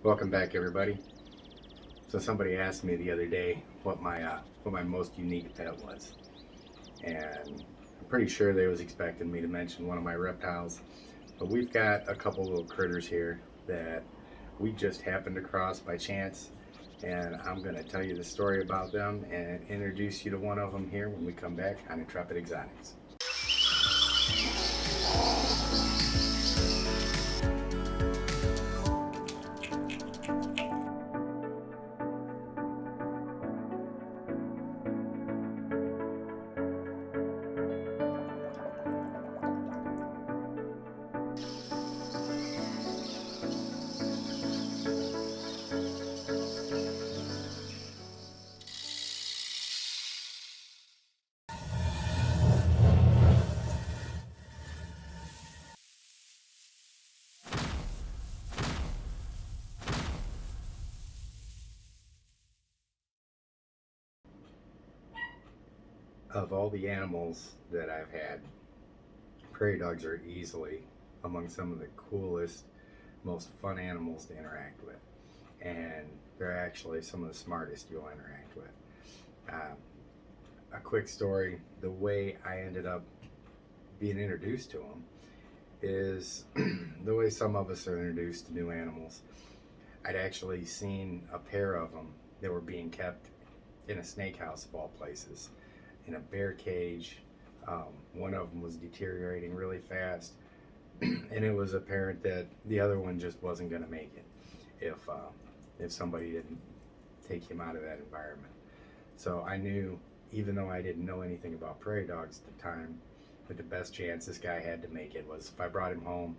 Welcome back, everybody. So somebody asked me the other day what my most unique pet was, and I'm pretty sure they was expecting me to mention one of my reptiles. But we've got a couple little critters here that we just happened to cross by chance, and I'm going to tell you the story about them and introduce you to one of them here when we come back on Intrepid Exotics. Of all the animals that I've had, prairie dogs are easily among some of the coolest, most fun animals to interact with. And they're actually some of the smartest you'll interact with. Um, a quick story, the way I ended up being introduced to them is the way some of us are introduced to new animals. I'd actually seen a pair of them that were being kept in a snake house of all places, in a bear cage. One of them was deteriorating really fast, and it was apparent that the other one just wasn't going to make it if somebody didn't take him out of that environment. So I knew, even though I didn't know anything about prairie dogs at the time, that the best chance this guy had to make it was if I brought him home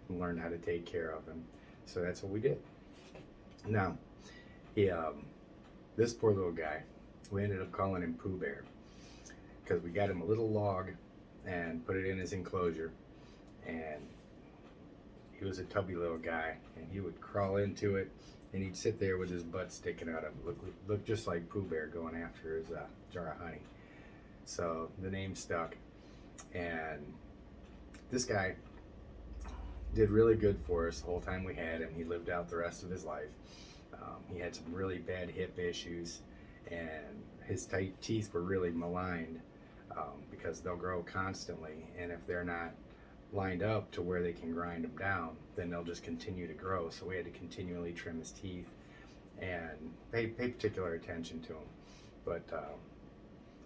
and learned how to take care of him. So that's what we did. Now, he, this poor little guy, we ended up calling him Pooh Bear because we got him a little log and put it in his enclosure, and he was a tubby little guy, and he would crawl into it, and he'd sit there with his butt sticking out of it, look just like Pooh Bear going after his jar of honey. So the name stuck, and this guy did really good for us the whole time we had him. He lived out the rest of his life. He had some really bad hip issues, and his teeth were really maligned because they'll grow constantly, and if they're not lined up to where they can grind them down, then they'll just continue to grow. So we had to continually trim his teeth and pay particular attention to him. But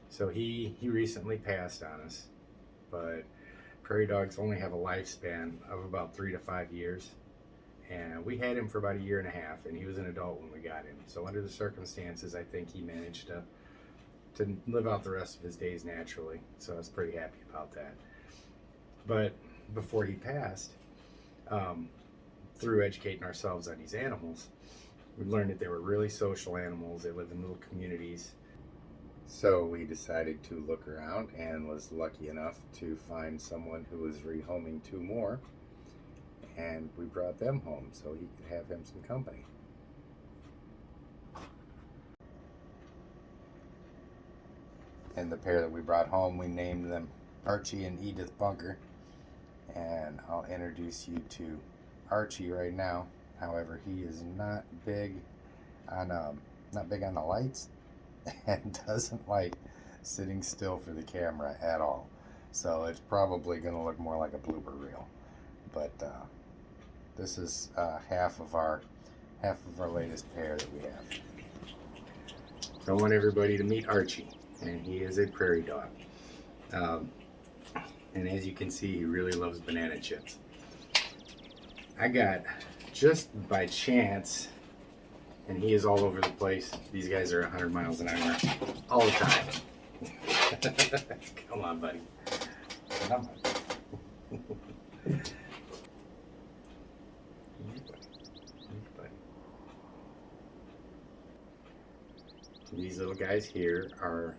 so he recently passed on us, but prairie dogs only have a lifespan of about 3 to 5 years, and we had him for about a year and a half, and he was an adult when we got him. So under the circumstances, I think he managed to live out the rest of his days naturally. So I was pretty happy about that. But before he passed, through educating ourselves on these animals, we learned that they were really social animals. They live in little communities. So we decided to look around and was lucky enough to find someone who was rehoming 2 more, and we brought them home so he could have him some company. And the pair that we brought home, we named them Archie and Edith Bunker, and I'll introduce you to Archie right now. However, he is not big on the lights and doesn't like sitting still for the camera at all. So it's probably going to look more like a blooper reel. But this is half of our latest pair that we have. So I want everybody to meet Archie, and he is a prairie dog. And as you can see, he really loves banana chips. I got, just by chance, and he is all over the place. These guys are 100 miles an hour all the time. Come on, buddy. Come on. These little guys here are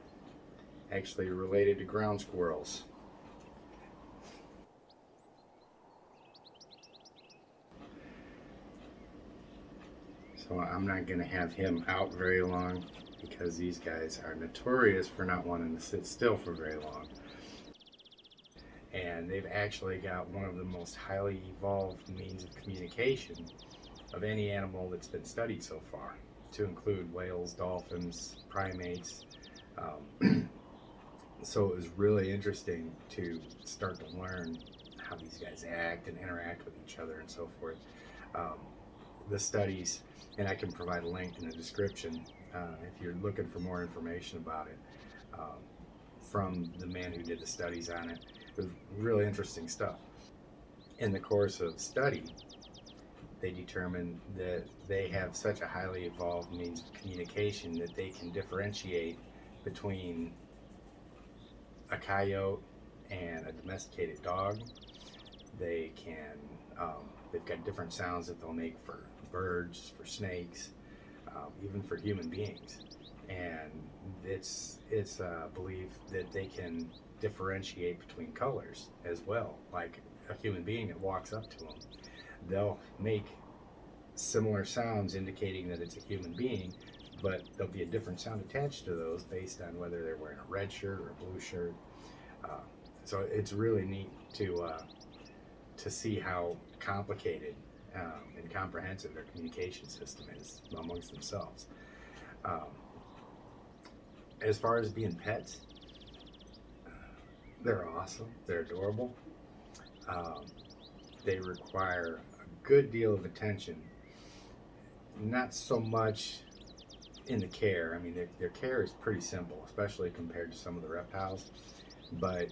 actually related to ground squirrels. So I'm not going to have him out very long because these guys are notorious for not wanting to sit still for very long. And they've actually got one of the most highly evolved means of communication of any animal that's been studied so far, to include whales, dolphins, primates. So it was really interesting to start to learn how these guys act and interact with each other and so forth. Um, the studies, and I can provide a link in the description if you're looking for more information about it, um, from the man who did the studies on it. It was really interesting stuff. In the course of study, they determined that they have such a highly evolved means of communication that they can differentiate between a coyote and a domesticated dog. They can, they've got different sounds that they'll make for birds, for snakes, even for human beings. And it's believed that they can differentiate between colors as well. Like a human being that walks up to them, they'll make similar sounds indicating that it's a human being, but there'll be a different sound attached to those based on whether they're wearing a red shirt or a blue shirt. So it's really neat to see how complicated and comprehensive their communication system is amongst themselves. Um, as far as being pets, they're awesome. They're adorable. Um, they require a good deal of attention. Not so much in the care. I mean, their care is pretty simple, especially compared to some of the reptiles. But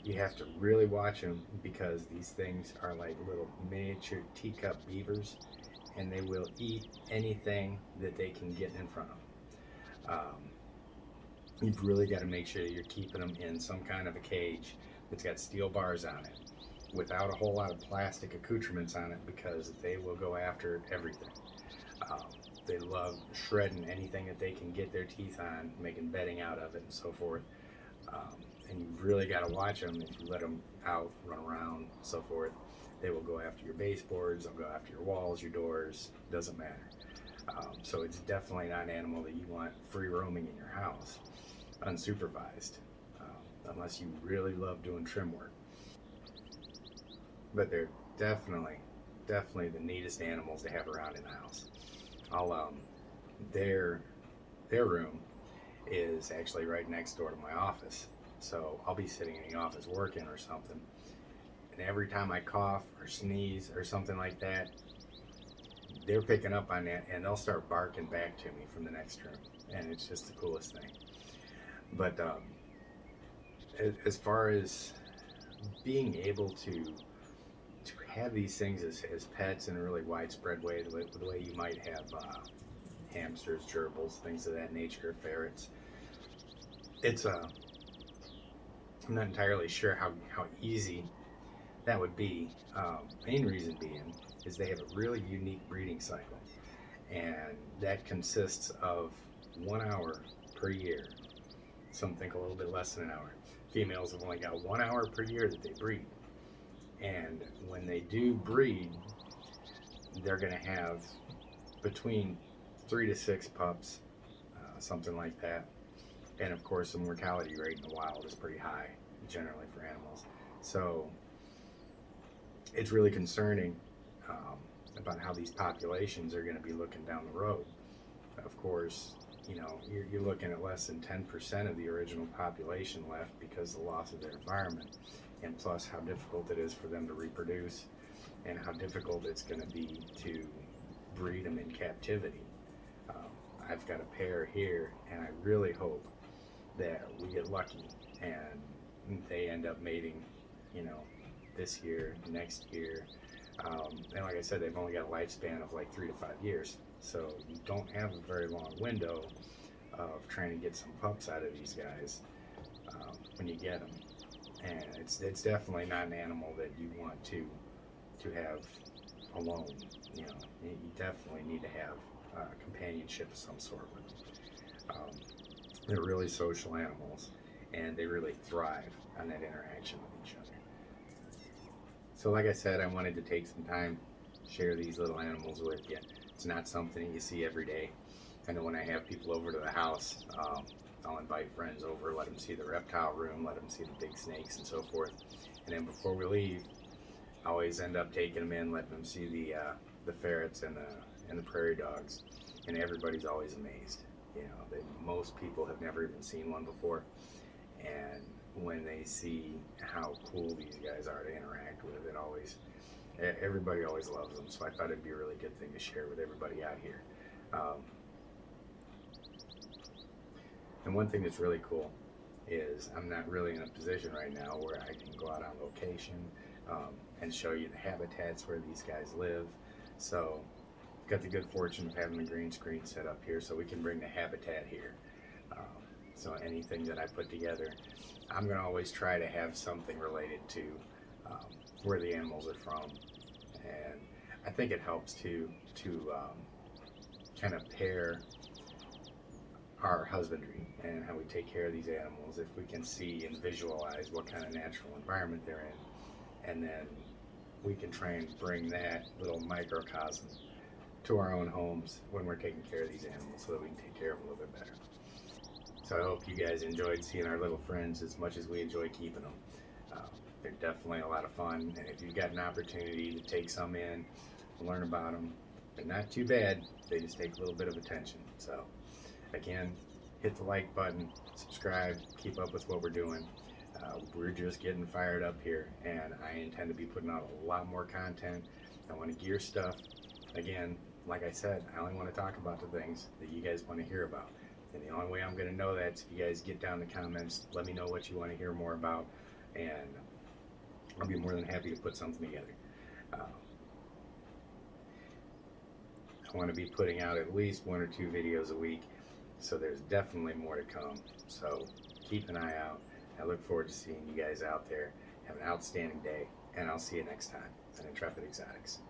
you have to really watch them because these things are like little miniature teacup beavers, and they will eat anything that they can get in front of them. You've really got to make sure that you're keeping them in some kind of a cage that's got steel bars on it, without a whole lot of plastic accoutrements on it, because they will go after everything. They love shredding anything that they can get their teeth on, making bedding out of it and so forth. And you've really got to watch them. If you let them out, run around, and so forth, they will go after your baseboards, they'll go after your walls, your doors, doesn't matter. So it's definitely not an animal that you want free roaming in your house, unsupervised, unless you really love doing trim work. But they're definitely the neatest animals to have around in the house. I'll their room is actually right next door to my office, so I'll be sitting in the office working or something, and every time I cough or sneeze or something like that, they're picking up on that and they'll start barking back to me from the next room, and it's just the coolest thing. But as far as being able to have these things as pets in a really widespread way, the way you might have hamsters, gerbils, things of that nature, ferrets, it's I'm not entirely sure how easy that would be. Main reason being is they have a really unique breeding cycle, and that consists of 1 hour per year. Some think a little bit less than an hour. Females have only got 1 hour per year that they breed, and when they do breed, they're going to have between 3 to 6 pups, something like that. And of course, the mortality rate in the wild is pretty high generally for animals. So it's really concerning about how these populations are going to be looking down the road. Of course, you know, you're looking at less than 10% of the original population left because of the loss of their environment, and plus how difficult it is for them to reproduce, and how difficult it's going to be to breed them in captivity. I've got a pair here, and I really hope that we get lucky and they end up mating, you know, this year, next year. And like I said, they've only got a lifespan of like 3 to 5 years, so you don't have a very long window of trying to get some pups out of these guys when you get them. And it's definitely not an animal that you want to have alone. You know, you definitely need to have companionship of some sort with them. They're really social animals, and they really thrive on that interaction with each other. So like I said, I wanted to take some time to share these little animals with you. It's not something you see every day. I know when I have people over to the house, I'll invite friends over, let them see the reptile room, let them see the big snakes and so forth. And then before we leave, I always end up taking them in, letting them see the ferrets and the prairie dogs, and everybody's always amazed. You know, most people have never even seen one before, and when they see how cool these guys are to interact with, everybody always loves them. So I thought it'd be a really good thing to share with everybody out here. And one thing that's really cool is I'm not really in a position right now where I can go out on location and show you the habitats where these guys live. So I've got the good fortune of having the green screen set up here so we can bring the habitat here. So anything that I put together, I'm going to always try to have something related to where the animals are from. And I think it helps to kind of pair our husbandry and how we take care of these animals if we can see and visualize what kind of natural environment they're in, and then we can try and bring that little microcosm to our own homes when we're taking care of these animals so that we can take care of them a little bit better. So I hope you guys enjoyed seeing our little friends as much as we enjoy keeping them. They're definitely a lot of fun, and if you've got an opportunity to take some in, learn about them, they're not too bad. They just take a little bit of attention. So again, hit the like button, subscribe, keep up with what we're doing. We're just getting fired up here, and I intend to be putting out a lot more content. I want to gear stuff. Again, like I said, I only want to talk about the things that you guys want to hear about. And the only way I'm going to know that is if you guys get down in the comments, let me know what you want to hear more about, and I'll be more than happy to put something together. I want to be putting out at least 1 or 2 videos a week, so there's definitely more to come. So keep an eye out. I look forward to seeing you guys out there. Have an outstanding day, and I'll see you next time on Intrepid Exotics.